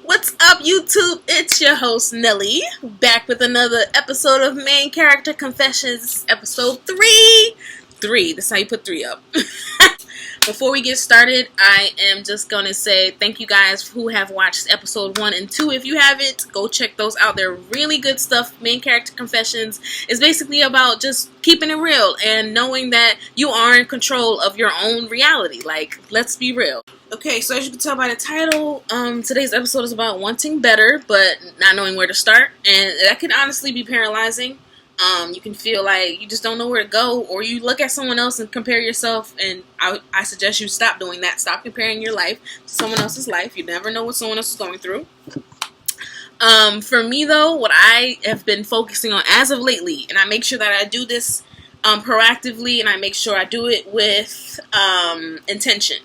What's up, YouTube? It's your host, Nelly, back with another episode of Main Character Confessions, episode 3. 3, that's how you put 3 up. Before we get started, I am just going to say thank you guys who have watched episode 1 and 2. If you haven't, go check those out. They're really good stuff. Main Character Confessions is basically about just keeping it real and knowing that you are in control of your own reality. Like, let's be real. Okay, so as you can tell by the title, today's episode is about wanting better, but not knowing where to start. And that can honestly be paralyzing. You can feel like you just don't know where to go, or you look at someone else and compare yourself, and I suggest you stop doing that. Stop comparing your life to someone else's life. You never know what someone else is going through. For me, though, what I have been focusing on as of lately, and I make sure that I do this proactively, and I make sure I do it with intention.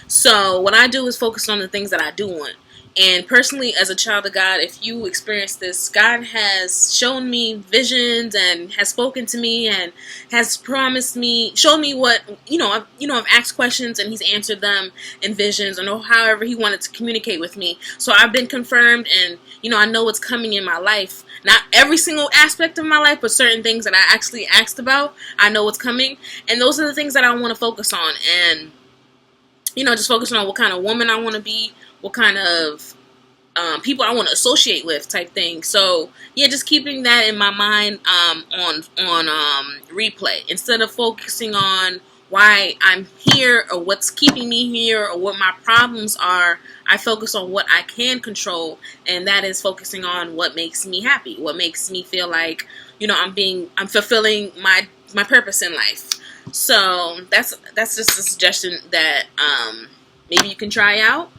So what I do is focus on the things that I do want. And personally, as a child of God, if you experience this, God has shown me visions and has spoken to me and has promised me, shown me what, I've asked questions and He's answered them in visions or however He wanted to communicate with me. So I've been confirmed and, I know what's coming in my life. Not every single aspect of my life, but certain things that I actually asked about, I know what's coming. And those are the things that I want to focus on. And just focusing on what kind of woman I want to be, what kind of people I want to associate with, type thing. So yeah, just keeping that in my mind on replay instead of focusing on why I'm here or what's keeping me here or what my problems are. I focus on what I can control, and that is focusing on what makes me happy, what makes me feel like I'm fulfilling my purpose in life. So that's just a suggestion that maybe you can try out.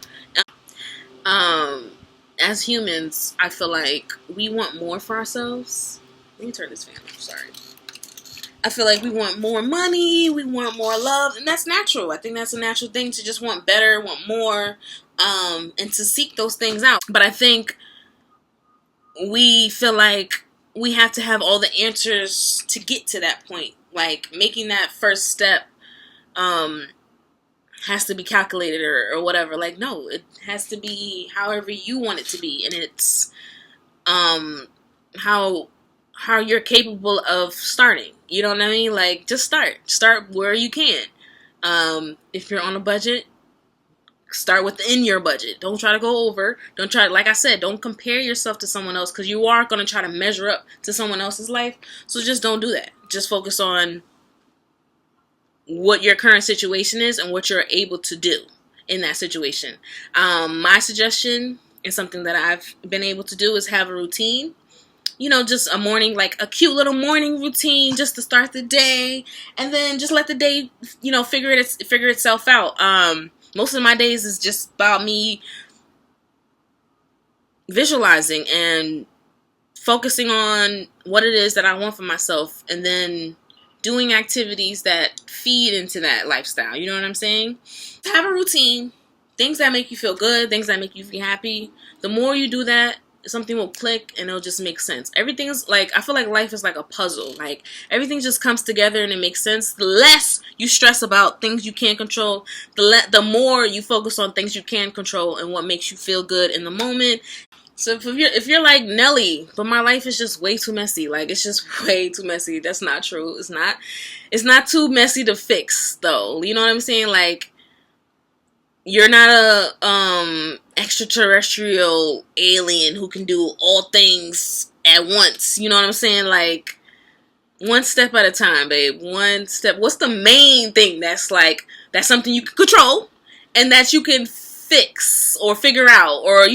As humans, I feel like we want more for ourselves. Let me turn this fan off, sorry. I feel like we want more money, we want more love, and that's natural. I think that's a natural thing to just want better, want more, and to seek those things out. But I think we feel like we have to have all the answers to get to that point. Like, making that first step has to be calculated or whatever. Like, no, it has to be however you want it to be. And it's how you're capable of starting. You know what I mean? Like, just start where you can. If you're on a budget, start within your budget. Don't try to go over. Don't try, like I said, don't compare yourself to someone else, because you are going to try to measure up to someone else's life. So just don't do that. Just focus on what your current situation is and what you're able to do in that situation. My suggestion is something that I've been able to do is have a routine. Just a morning, like a cute little morning routine just to start the day, and then just let the day, figure itself out. Most of my days is just about me visualizing and focusing on what it is that I want for myself, and then doing activities that feed into that lifestyle. You know what I'm saying? Have a routine, things that make you feel good, things that make you feel happy. The more you do that, something will click and it'll just make sense. Everything is like, I feel like life is like a puzzle. Like, everything just comes together and it makes sense. The less you stress about things you can't control, the more you focus on things you can control and what makes you feel good in the moment. So if you're like, Nelly, but my life is just way too messy. Like, it's just way too messy. That's not true. It's not too messy to fix, though. You know what I'm saying? Like, you're not a extraterrestrial alien who can do all things at once. You know what I'm saying? Like, one step at a time, babe. One step. What's the main thing that's something you can control and that you can fix or figure out, or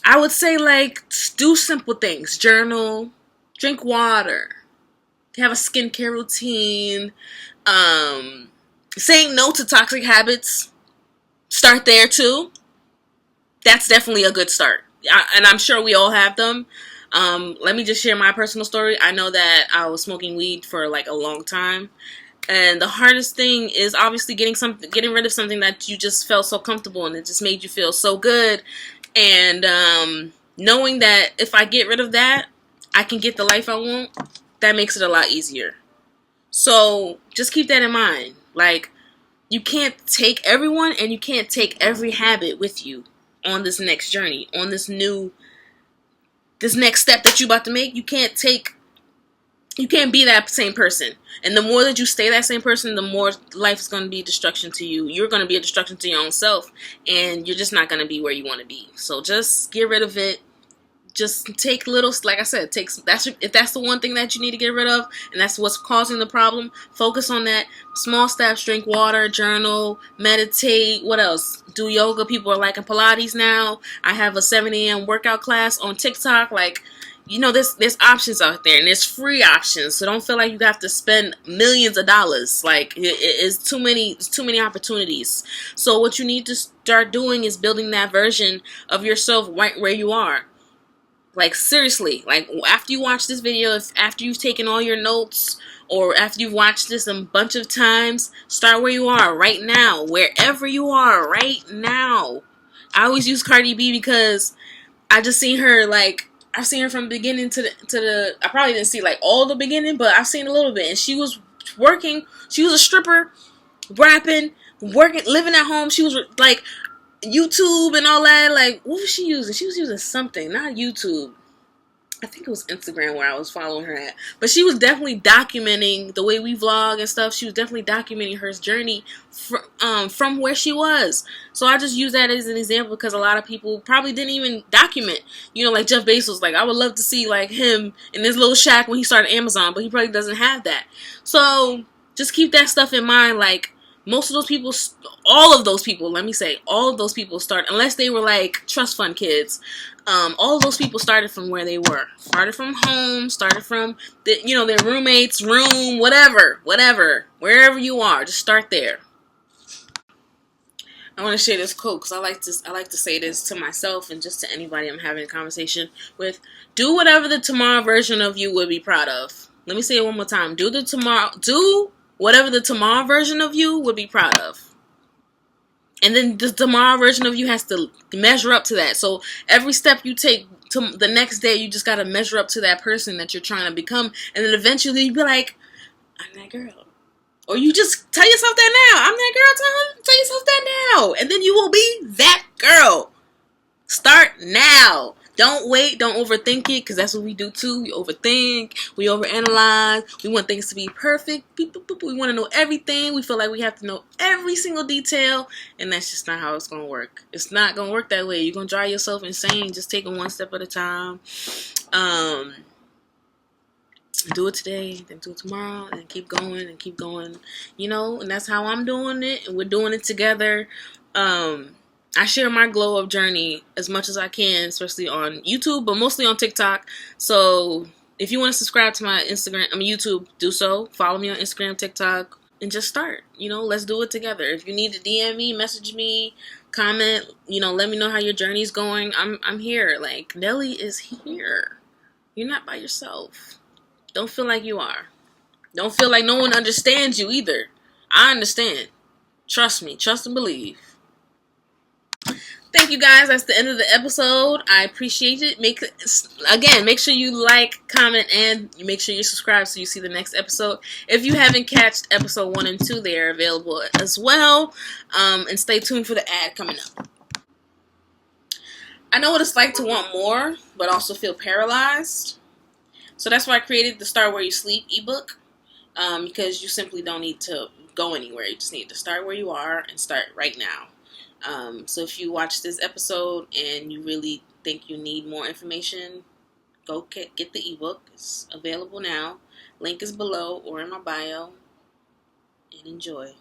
I would say, do simple things. Journal, drink water, have a skincare routine, saying no to toxic habits. Start there, too. That's definitely a good start. And I'm sure we all have them. Let me just share my personal story. I know that I was smoking weed for, a long time. And the hardest thing is obviously getting rid of something that you just felt so comfortable and it just made you feel so good. And knowing that if I get rid of that, I can get the life I want, that makes it a lot easier. So just keep that in mind. Like, you can't take everyone and you can't take every habit with you on this next journey, on this next step that you about to make. You can't be that same person. And the more that you stay that same person, the more life is going to be destruction to you. You're going to be a destruction to your own self, and you're just not going to be where you want to be. So just get rid of it. Just take little, like I said, if that's the one thing that you need to get rid of, and that's what's causing the problem, focus on that. Small steps: drink water, journal, meditate. What else? Do yoga. People are liking Pilates now. I have a 7 a.m. workout class on TikTok. Like, there's options out there, and there's free options. So don't feel like you have to spend millions of dollars. Like, it's too many opportunities. So what you need to start doing is building that version of yourself right where you are. Like, seriously, like, after you watch this video, after you've taken all your notes, or after you've watched this a bunch of times, start where you are right now, wherever you are right now. I always use Cardi B because I just seen her, like, I've seen her from the beginning to the I probably didn't see, like, all the beginning, but I've seen a little bit, and she was working, she was a stripper, rapping, working, living at home. She was, like, YouTube and all that. Like, what was she using? She was using something, not YouTube. I think it was Instagram where I was following her at. But she was definitely documenting the way we vlog and stuff. She was definitely documenting her journey from where she was. So I just use that as an example because a lot of people probably didn't even document. Like Jeff Bezos. Like, I would love to see, like, him in this little shack when he started Amazon, but he probably doesn't have that. So just keep that stuff in mind. Like, most of those people, all of those people start, unless they were like trust fund kids, all of those people started from where they were. Started from home, started from their roommate's room, whatever, wherever you are, just start there. I want to share this quote because I like to say this to myself and just to anybody I'm having a conversation with. Do whatever the tomorrow version of you would be proud of. Let me say it one more time. Do whatever the tomorrow version of you would be proud of. And then the tomorrow version of you has to measure up to that. So every step you take to the next day, you just got to measure up to that person that you're trying to become. And then eventually you be like, I'm that girl. Or you just tell yourself that now. I'm that girl. Tell yourself that now. And then you will be that girl. Start now. Don't wait. Don't overthink it, because that's what we do too. We overthink. We overanalyze. We want things to be perfect. We want to know everything. We feel like we have to know every single detail, and that's just not how it's going to work. It's not going to work that way. You're going to drive yourself insane just taking one step at a time. Do it today, then do it tomorrow, and keep going and keep going. And that's how I'm doing it, and we're doing it together. I share my glow up journey as much as I can, especially on YouTube, but mostly on TikTok. So if you want to subscribe to my YouTube, do so. Follow me on Instagram, TikTok, and just start. Let's do it together. If you need to DM me, message me, comment, let me know how your journey's going. I'm here. Like, Nelly is here. You're not by yourself. Don't feel like you are. Don't feel like no one understands you either. I understand. Trust me. Trust and believe. Thank you guys. That's the end of the episode. I appreciate it. Make sure you like, comment, and make sure you subscribe so you see the next episode. If you haven't catched episode 1 and 2, they are available as well. And stay tuned for the ad coming up. I know what it's like to want more, but also feel paralyzed. So that's why I created the Start Where You Sleep ebook. Because you simply don't need to go anywhere. You just need to start where you are and start right now. So if you watch this episode and you really think you need more information, go get the ebook. It's available now. Link is below or in my bio. And enjoy.